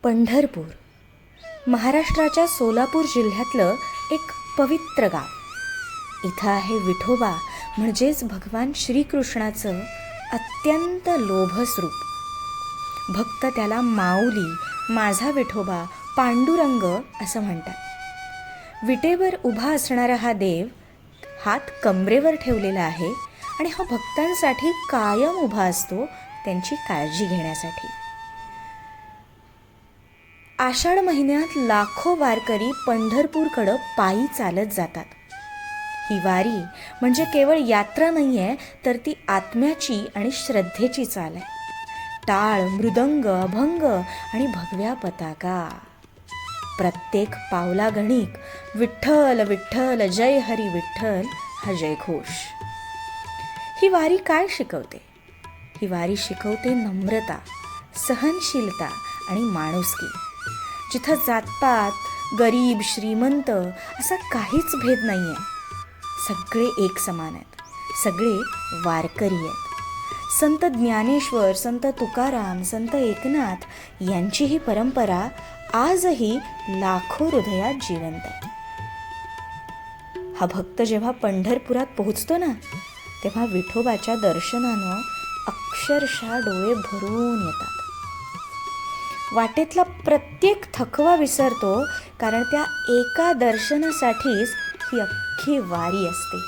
पंढरपूर महाराष्ट्राच्या सोलापूर जिल्ह्यातलं एक पवित्र गाव. इथं आहे विठोबा म्हणजेच भगवान श्रीकृष्णाचं अत्यंत लोभस रूप. भक्त त्याला माऊली, माझा विठोबा, पांडुरंग असं म्हणतात. विटेवर उभा असणारा हा देव हात कमरेवर ठेवलेला आहे आणि हा भक्तांसाठी कायम उभा असतो, त्यांची काळजी घेण्यासाठी. आषाढ महिन्यात लाखो वारकरी पंढरपूरकडं पायी चालत जातात. ही वारी म्हणजे केवळ यात्रा नाही आहे, तर ती आत्म्याची आणि श्रद्धेची चाल आहे. टाळ, मृदंग, अभंग आणि भगव्या पताका. प्रत्येक पावला गणिक विठ्ठल विठ्ठल जय हरी विठ्ठल हा जयघोष. ही वारी काय शिकवते? ही वारी शिकवते नम्रता, सहनशीलता आणि माणुसकी. जिथं जातपात, गरीब श्रीमंत असा काहीच भेद नाही आहे. सगळे एक समान आहेत, सगळे वारकरी आहेत. संत ज्ञानेश्वर, संत तुकाराम, संत एकनाथ यांची ही परंपरा आजही लाखो हृदयात जिवंत आहे. हा भक्त जेव्हा पंढरपुरात पोहोचतो ना, तेव्हा विठोबाच्या दर्शनानं अक्षरशः डोळे भरून येतात. वाटेतला प्रत्येक थकवा विसरतो, कारण त्या एका दर्शनासाठीच ही अख्खी वारी असते.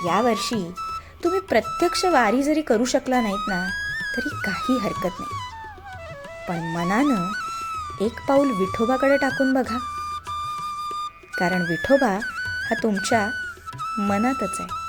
यावर्षी तुम्ही प्रत्यक्ष वारी जरी करू शकला नाहीत ना, तरी काही हरकत नाही. पण मनानं एक पाऊल विठोबाकडे टाकून बघा, कारण विठोबा हा तुमच्या मनातच आहे.